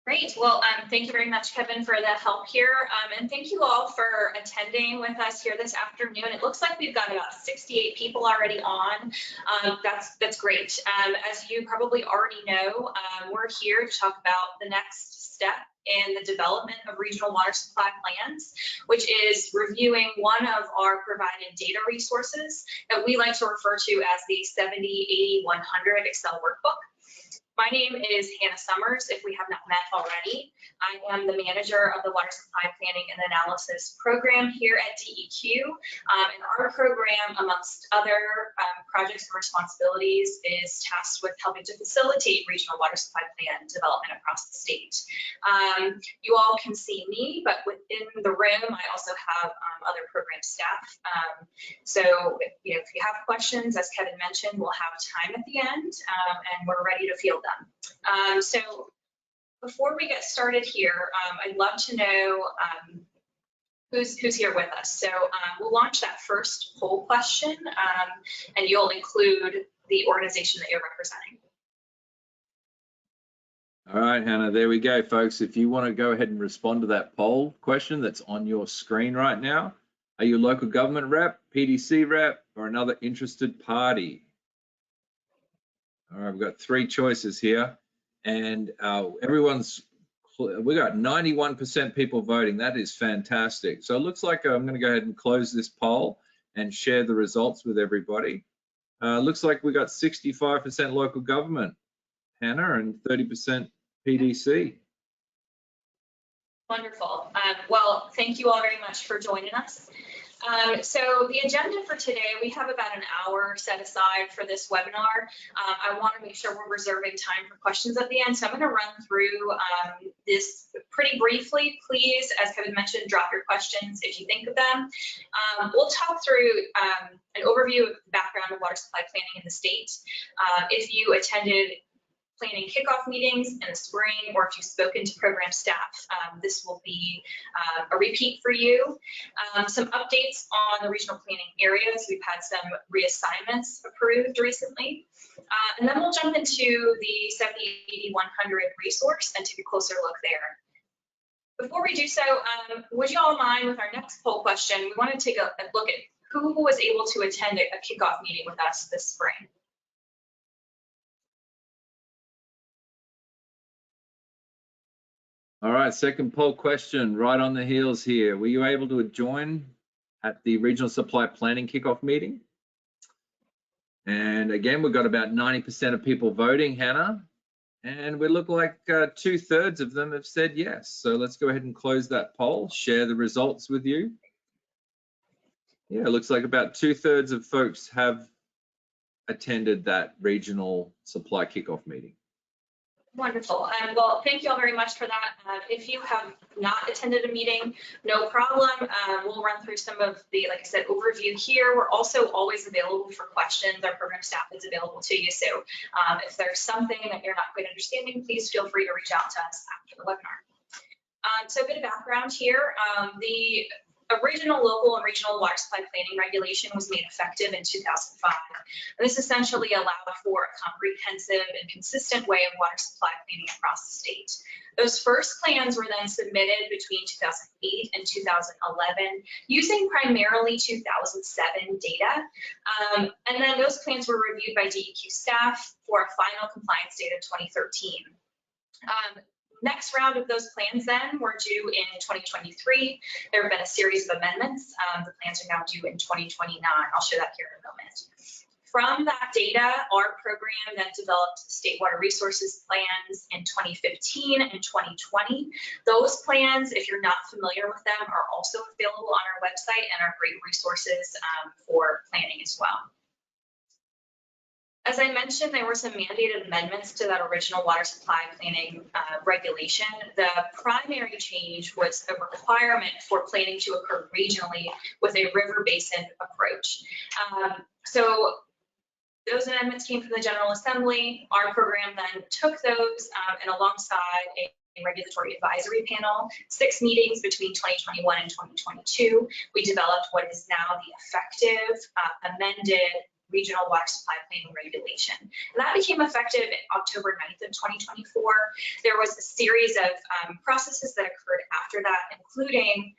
Great. Well, thank you very much, Kevin, for the help here. And thank you all for attending with us here this afternoon. It looks like we've got about 68 people already on. That's great. As you probably already know, we're here to talk about the next step in the development of regional water supply plans, which is reviewing one of our provided data resources that we like to refer to as the 70/80/100 Excel Workbook. My name is Hannah Summers, if we have not met already. I am the manager of the Water Supply Planning and Analysis program here at DEQ. And our program, amongst other projects and responsibilities, is tasked with helping to facilitate regional water supply plan development across the state. You all can see me, but within the room, I also have other program staff. So if you have questions, as Kevin mentioned, we'll have time at the end, and we're ready to field them. So before we get started here, I'd love to know who's here with us. So we'll launch that first poll question, and you'll include the organization that you're representing. All right, Hannah, there we go, folks. If you want to go ahead and respond to that poll question that's on your screen right now, are you a local government rep, PDC rep, or another interested party? All right, we've got three choices here, and we got 91% people voting. That is fantastic. So it looks like I'm going to go ahead and close this poll and share the results with everybody. Looks like we got 65% local government, Hannah, and 30% PDC. Wonderful. Well, thank you all very much for joining us. So the agenda for today, we have about an hour set aside for this webinar. I want to make sure we're reserving time for questions at the end. So I'm going to run through this pretty briefly. Please, as Kevin mentioned, drop your questions if you think of them. We'll talk through an overview of the background of water supply planning in the state. If you attended planning kickoff meetings in the spring, or if you've spoken to program staff, this will be a repeat for you. Some updates on the regional planning areas. We've had some reassignments approved recently. And then we'll jump into the 70/80/100 resource and take a closer look there. Before we do so, would you all mind with our next poll question, we want to take a look at who was able to attend a kickoff meeting with us this spring. All right, second poll question, right on the heels here. Were you able to join at the Regional Supply Planning Kickoff meeting? And again, we've got about 90% of people voting, Hannah, and we look like 2/3 of them have said yes. So let's go ahead and close that poll, share the results with you. Yeah, it looks like about 2/3 of folks have attended that Regional Supply Kickoff meeting. Wonderful. Well, thank you all very much for that. If you have not attended a meeting, no problem. We'll run through some of the, like I said, overview here. We're also always available for questions. Our program staff is available to you. So if there's something that you're not quite understanding, please feel free to reach out to us after the webinar. So a bit of background here. The original local and regional water supply planning regulation was made effective in 2005. And this essentially allowed for a comprehensive and consistent way of water supply planning across the state. Those first plans were then submitted between 2008 and 2011 using primarily 2007 data. And then those plans were reviewed by DEQ staff for a final compliance date of 2013. Next round of those plans then were due in 2023. There have been a series of amendments. The plans are now due in 2029. I'll show that here in a moment. From that data, our program then developed state water resources plans in 2015 and 2020. Those plans, if you're not familiar with them, are also available on our website and are great resources for planning as well. As I mentioned, there were some mandated amendments to that original water supply planning regulation. The primary change was a requirement for planning to occur regionally with a river basin approach. So those amendments came from the General Assembly. Our program then took those and alongside a regulatory advisory panel, 6 meetings between 2021 and 2022, we developed what is now the effective amended regional water supply planning regulation. And that became effective October 9th of 2024. There was a series of processes that occurred after that, including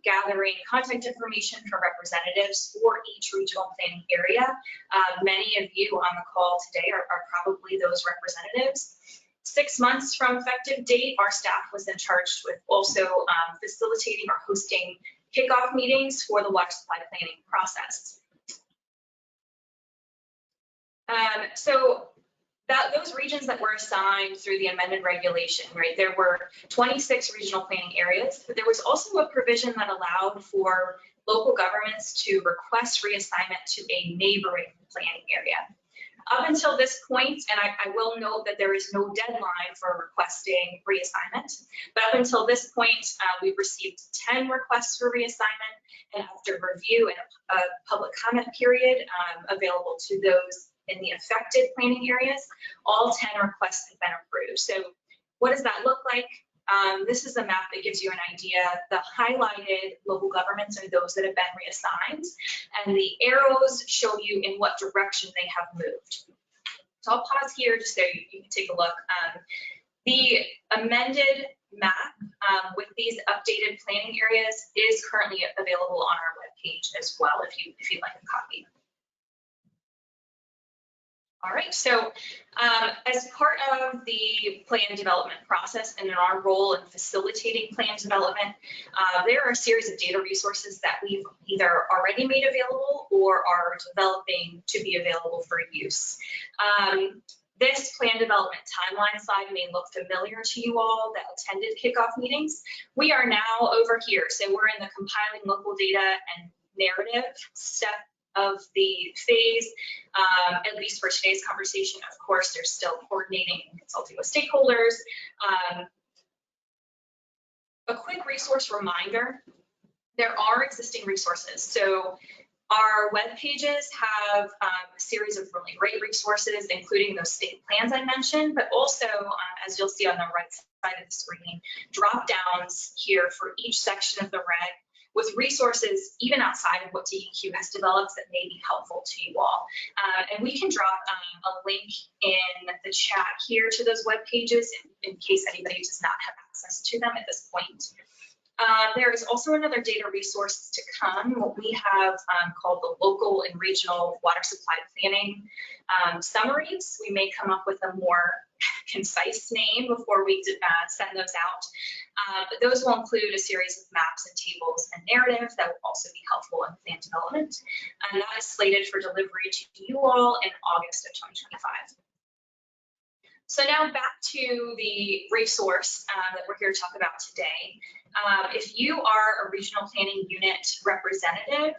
gathering contact information from representatives for each regional planning area. Many of you on the call today are probably those representatives. 6 months from effective date, our staff was then charged with also facilitating or hosting kickoff meetings for the water supply planning process. So those regions that were assigned through the amended regulation, right, there were 26 regional planning areas, but there was also a provision that allowed for local governments to request reassignment to a neighboring planning area. Up until this point, and I will note that there is no deadline for requesting reassignment, but up until this point, we've received 10 requests for reassignment, and after review and a public comment period available to those in the affected planning areas, all 10 requests have been approved. So what does that look like? This is a map that gives you an idea. The highlighted local governments are those that have been reassigned, and the arrows show you in what direction they have moved. So I'll pause here just so you can take a look. The amended map with these updated planning areas is currently available on our webpage as well if you'd like a copy. All right, so as part of the plan development process and in our role in facilitating plan development, there are a series of data resources that we've either already made available or are developing to be available for use. This plan development timeline slide may look familiar to you all that attended kickoff meetings. We are now over here, so we're in the compiling local data and narrative step of the phase, at least for today's conversation. Of course, there's still coordinating and consulting with stakeholders. A quick resource reminder, there are existing resources. So our web pages have a series of really great resources, including those state plans I mentioned, but also, as you'll see on the right side of the screen, drop downs here for each section of the reg, with resources even outside of what DEQ has developed that may be helpful to you all. And we can drop a link in the chat here to those web pages in case anybody does not have access to them at this point. There is also another data resource to come, what we have called the local and regional water supply planning summaries. We may come up with a more concise name before we send those out. But those will include a series of maps and tables and narratives that will also be helpful in plan development. And that is slated for delivery to you all in August of 2025. So now back to the resource that we're here to talk about today. If you are a regional planning unit representative,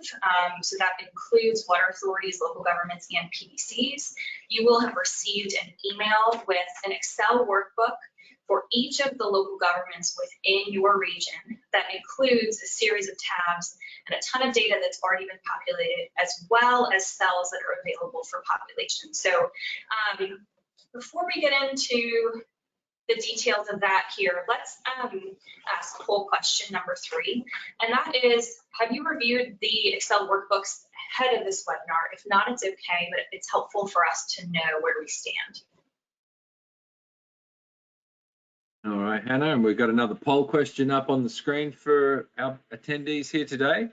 so that includes water authorities, local governments, and PDCs, you will have received an email with an Excel workbook for each of the local governments within your region that includes a series of tabs and a ton of data that's already been populated, as well as cells that are available for population. So before we get into the details of that here, let's ask poll question number 3, and that is, have you reviewed the Excel workbooks ahead of this webinar? If not, it's okay, but it's helpful for us to know where we stand. All right, Hannah, and we've got another poll question up on the screen for our attendees here today.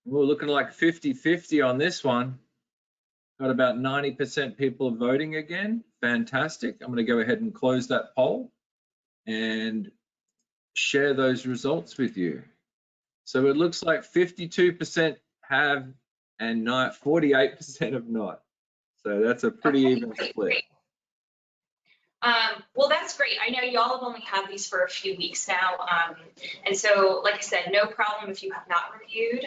We're looking like 50-50 on this one. Got about 90% people voting again. Fantastic. I'm going to go ahead and close that poll and share those results with you. So it looks like 52% have and 48% have not. So that's a pretty even split. Great. Well, that's great. I know y'all have only had these for a few weeks now. And so, like I said, no problem if you have not reviewed.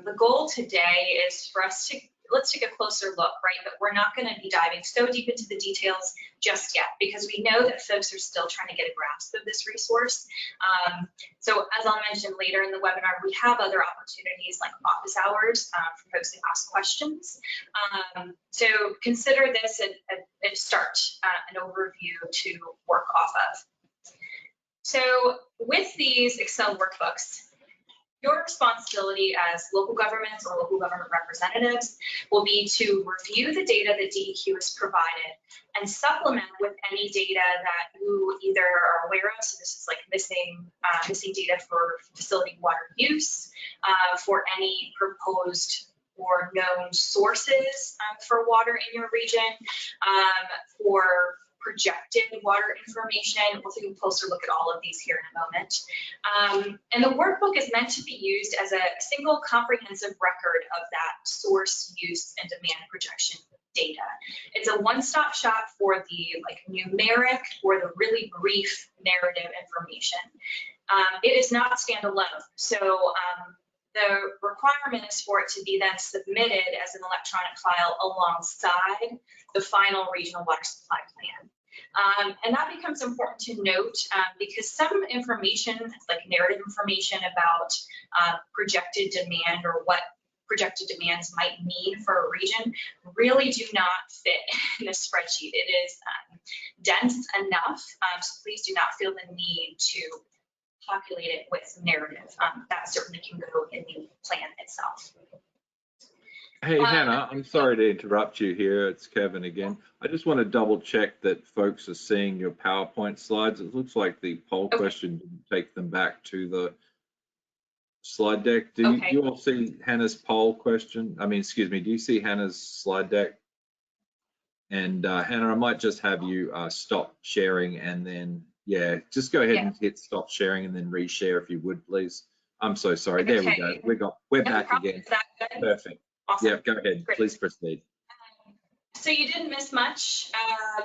The goal today is for us to, let's take a closer look, right? But we're not going to be diving so deep into the details just yet, because we know that folks are still trying to get a grasp of this resource. So as I'll mention later in the webinar, we have other opportunities like office hours for folks to ask questions. So consider this a start, an overview to work off of. So with these Excel workbooks, your responsibility as local governments or local government representatives will be to review the data that DEQ has provided and supplement with any data that you either are aware of. So this is like missing data for facility water use, for any proposed or known sources for water in your region, for projected water information. We'll take a closer look at all of these here in a moment. And the workbook is meant to be used as a single comprehensive record of that source, use, and demand projection data. It's a one-stop shop for the numeric or the really brief narrative information. It is not standalone. So the requirement is for it to be then submitted as an electronic file alongside the final regional water supply plan. And that becomes important to note because some information, like narrative information about projected demand or what projected demands might mean for a region, really do not fit in the spreadsheet. It is dense enough, so please do not feel the need to populate it with narrative. That certainly can go in the plan itself. Hey, Hannah, I'm sorry to interrupt you here. It's Kevin again. I just want to double check that folks are seeing your PowerPoint slides. It looks like the poll question didn't take them back to the slide deck. Do you all see Hannah's poll question? I mean, excuse me, do you see Hannah's slide deck? And Hannah, I might just have you stop sharing and then, yeah, just go ahead and hit stop sharing and then reshare if you would, please. I'm so sorry. There we go. We're back again. Perfect. Awesome. Yeah, go ahead. Great. Please proceed. So you didn't miss much. I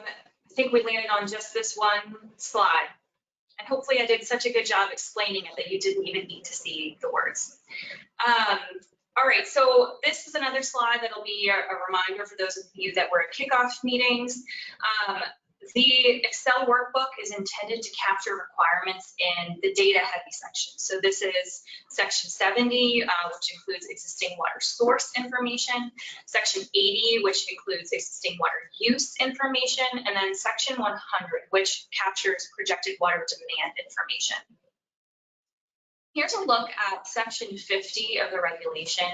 think we landed on just this one slide. And hopefully I did such a good job explaining it that you didn't even need to see the words. All right, so this is another slide that'll be a reminder for those of you that were at kickoff meetings. The Excel workbook is intended to capture requirements in the data heavy section. So this is section 70, which includes existing water source information, section 80, which includes existing water use information, and then section 100, which captures projected water demand information. Here's a look at section 50 of the regulation.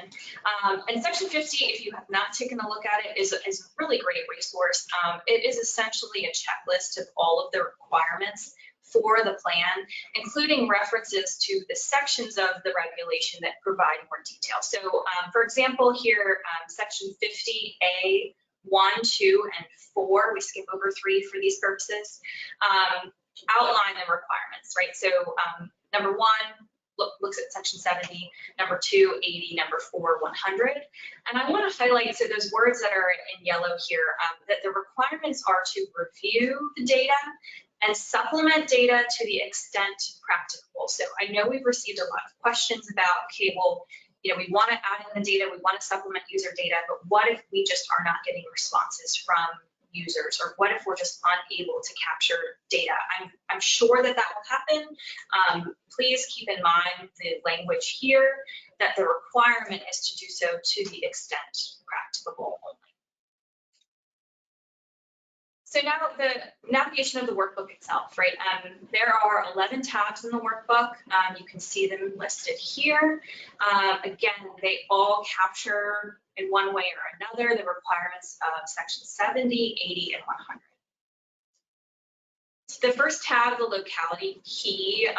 And section 50, if you have not taken a look at it, is a really great resource. It is essentially a checklist of all of the requirements for the plan, including references to the sections of the regulation that provide more detail. So for example, here, section 50A, 1, 2, and 4, we skip over 3 for these purposes, outline the requirements, right? So number 1, looks at section 70, number 2, 80, number 4, 100. And I want to highlight, so those words that are in yellow here, that the requirements are to review the data and supplement data to the extent practicable. So I know we've received a lot of questions about, okay, well, we want to add in the data, we want to supplement user data, but what if we just are not getting responses from users, or what if we're just unable to capture data? I'm sure that will happen. Please keep in mind the language here that the requirement is to do so to the extent practicable only. So now the navigation of the workbook itself, right? There are 11 tabs in the workbook. You can see them listed here. Again, they all capture in one way or another the requirements of section 70, 80, and 100. So the first tab, the locality key,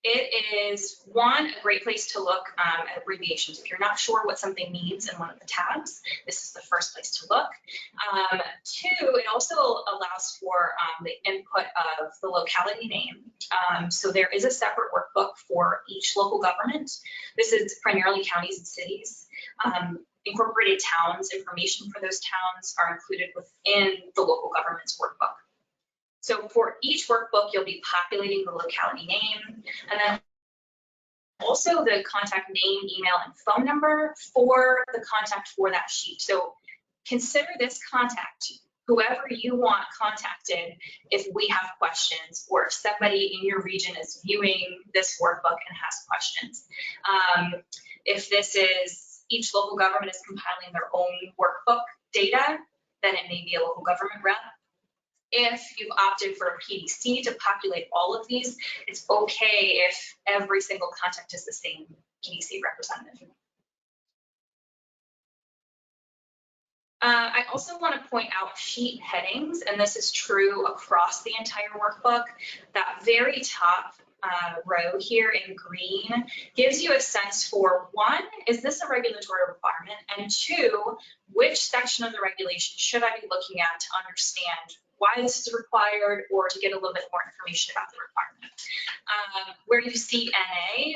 it is a great place to look at abbreviations. If you're not sure what something means in one of the tabs, this is the first place to look. 2, it also allows for the input of the locality name. So there is a separate workbook for each local government. This is primarily counties and cities. Incorporated towns, information for those towns are included within the local government's workbook. So for each workbook, you'll be populating the locality name, and then also the contact name, email, and phone number for the contact for that sheet. So consider this contact, whoever you want contacted, if we have questions, or if somebody in your region is viewing this workbook and has questions. If this is, each local government is compiling their own workbook data, then it may be a local government rep. if you've opted for a PDC to populate all of these, it's okay if every single contact is the same PDC representative. I also want to point out sheet headings, and this is true across the entire workbook. That very top row here in green gives you a sense for, one, is this a regulatory requirement? And two, which section of the regulation should I be looking at to understand why this is required or to get a little bit more information about the requirement? Where you see NA,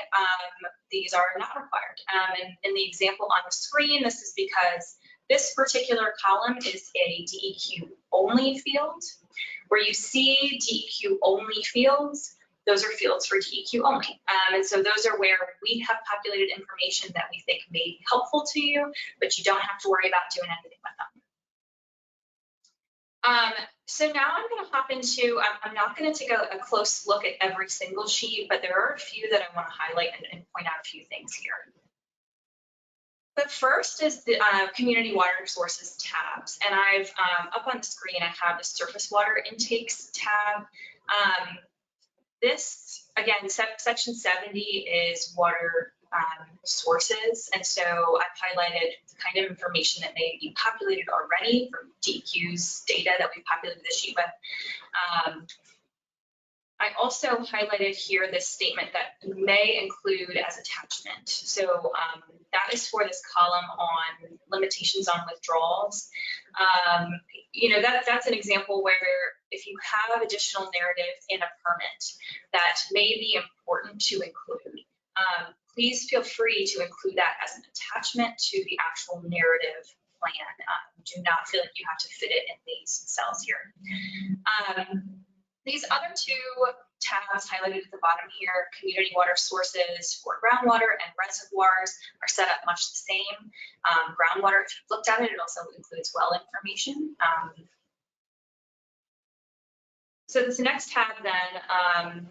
these are not required. And in the example on the screen, this is because this particular column is a DEQ only field. Where you see DEQ only fields, those are fields for DEQ only. And so those are where we have populated information that we think may be helpful to you, but you don't have to worry about doing anything with them. So now I'm going to hop into, I'm not going to take a close look at every single sheet, but there are a few that I want to highlight and point out a few things here. But first is the community water sources tabs. And I've, up on the screen, I have the surface water intakes tab. This, again, section 70 is water sources. And so I've highlighted the kind of information that may be populated already from DEQ's data that we've populated this sheet with. I also highlighted here this statement that may include as attachment. So that is for this column on limitations on withdrawals. You know, that's an example where if you have additional narrative in a permit that may be important to include, please feel free to include that as an attachment to the actual narrative plan. Do not feel like you have to fit it in these cells here. These other two tabs highlighted at the bottom here, community water sources for groundwater and reservoirs, are set up much the same. Groundwater, if you've looked at it, it also includes well information. So this next tab then,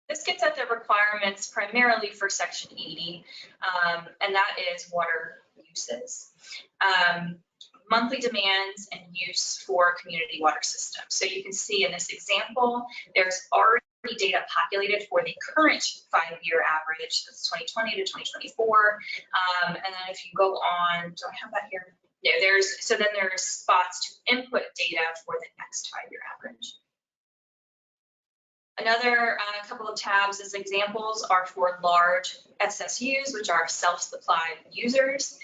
this gets at the requirements primarily for section 80, and that is water uses. Monthly demands and use for community water systems. So you can see in this example, there's already data populated for the current 5-year average, that's 2020 to 2024. And then if you go on, do I have that here? No, then there's spots to input data for the next 5-year average. Another couple of tabs as examples are for large SSUs, which are self-supplied users.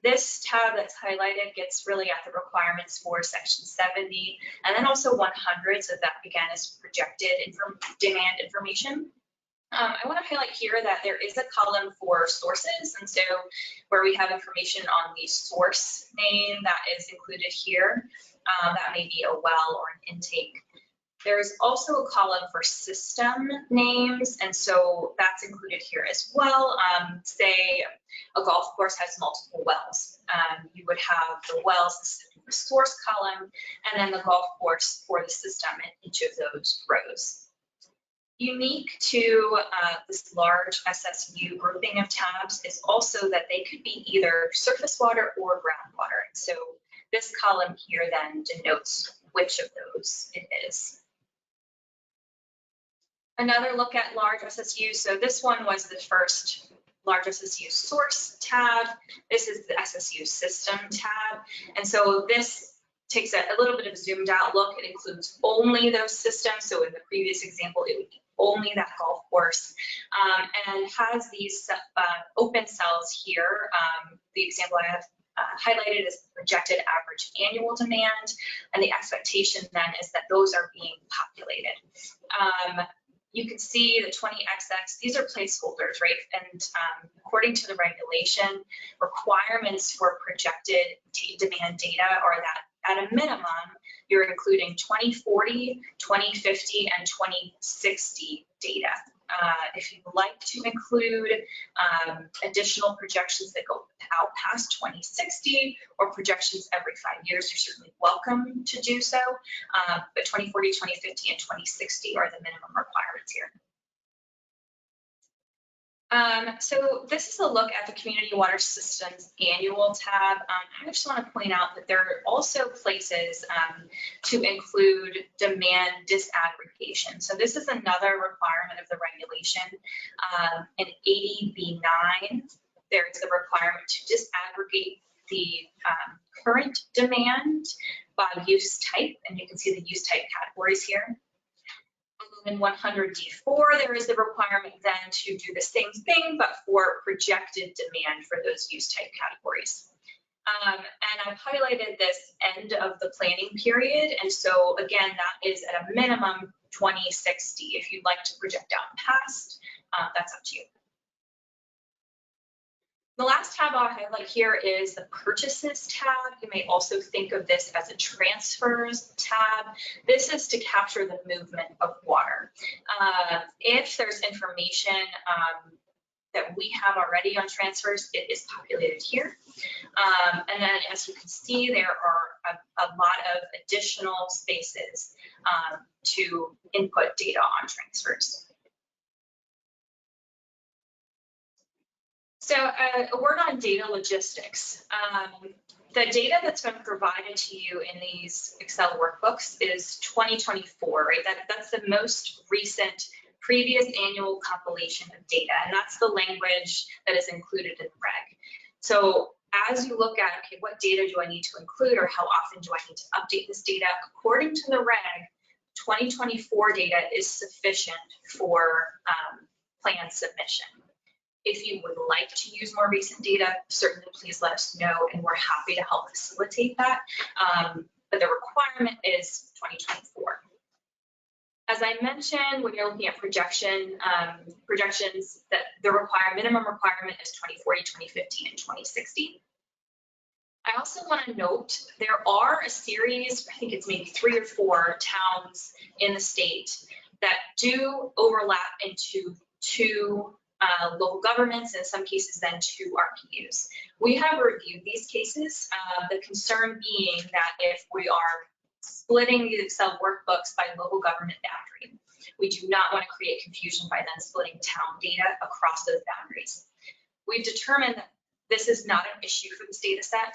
This tab that's highlighted gets really at the requirements for section 70, and then also 100, so that again is projected demand information. I want to highlight here that there is a column for sources, and so where we have information on the source name that is included here, that may be a well or an intake. There's also a column for system names, and so that's included here as well. Say a golf course has multiple wells. You would have the wells in the source column, and then the golf course for the system in each of those rows. Unique to this large SSU grouping of tabs is also that they could be either surface water or groundwater. So this column here then denotes which of those it is. Another look at large SSU. So this one was the first large SSU source tab. This is the SSU system tab. And so this takes a little bit of a zoomed out look. It includes only those systems. So in the previous example, it would be only that golf course, and has these open cells here. The example I have highlighted is projected average annual demand, and the expectation then is that those are being populated. You can see the 20XX, these are placeholders, right? And according to the regulation, requirements for projected demand data are that at a minimum, you're including 2040, 2050, and 2060 data. If you'd like to include additional projections that go out past 2060 or projections every 5 years, you're certainly welcome to do so. But 2040, 2050, and 2060 are the minimum requirements here. So this is a look at the Community Water Systems Annual tab. I just want to point out that there are also places to include demand disaggregation. So this is another requirement of the regulation. In 80B9, there is the requirement to disaggregate the current demand by use type, and you can see the use type categories here. In 100D4, there is the requirement then to do the same thing, but for projected demand for those use type categories. And I've highlighted this end of the planning period. And so again, that is at a minimum 2060. If you'd like to project out past, that's up to you. The last tab I'll highlight here is the purchases tab. You may also think of this as a transfers tab. This is to capture the movement of water. If there's information that we have already on transfers, it is populated here. And then as you can see, there are a lot of additional spaces to input data on transfers. So a word on data logistics. The data that's been provided to you in these Excel workbooks is 2024, right? That's the most recent previous annual compilation of data, and that's the language that is included in the reg. So as you look at, okay, what data do I need to include, or how often do I need to update this data? According to the reg, 2024 data is sufficient for plan submission. If you would like to use more recent data, certainly please let us know, and we're happy to help facilitate that. But the requirement is 2024. As I mentioned, when you're looking at projections, that the minimum requirement is 2040, 2050, and 2060. I also want to note there are a series, I think it's maybe 3 or 4 towns in the state that do overlap into 2 local governments, and in some cases then 2 RPUs. We have reviewed these cases, the concern being that if we are splitting the Excel workbooks by local government boundary, we do not want to create confusion by then splitting town data across those boundaries. We've determined that this is not an issue for this data set.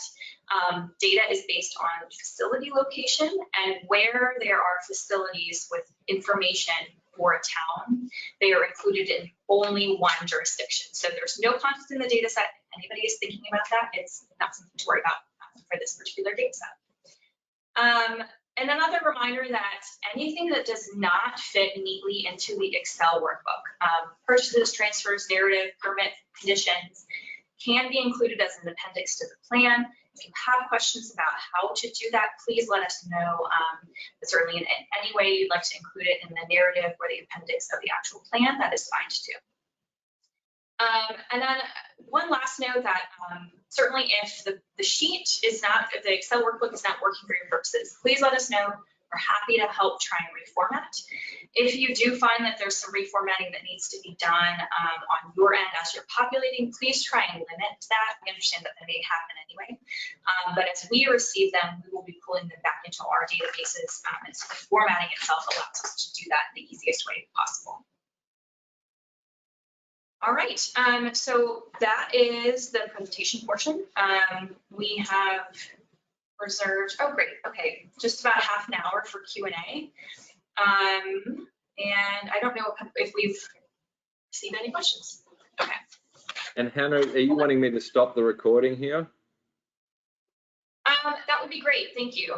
Data is based on facility location, and where there are facilities with information for a town, they are included in only one jurisdiction. So there's no context in the data set. If anybody is thinking about that, it's not something to worry about for this particular data set. And another reminder that anything that does not fit neatly into the Excel workbook, purchases, transfers, narrative, permit, conditions, can be included as an appendix to the plan. If you have questions about how to do that, please let us know. But certainly in any way you'd like to include it in the narrative or the appendix of the actual plan, that is fine to do. And then one last note that certainly if the sheet is not, if the Excel workbook is not working for your purposes, please let us know. We're happy to help try and reformat. If you do find that there's some reformatting that needs to be done on your end as you're populating, please try and limit that. We understand that may happen anyway. But as we receive them, we will be pulling them back into our databases. And so the formatting itself allows us to do that in the easiest way possible. All right, so that is the presentation portion. We have reserved, oh great, okay, just about half an hour for Q&A. And I don't know if we've received any questions. Okay. And Hannah, are you wanting me to stop the recording here? That would be great, thank you.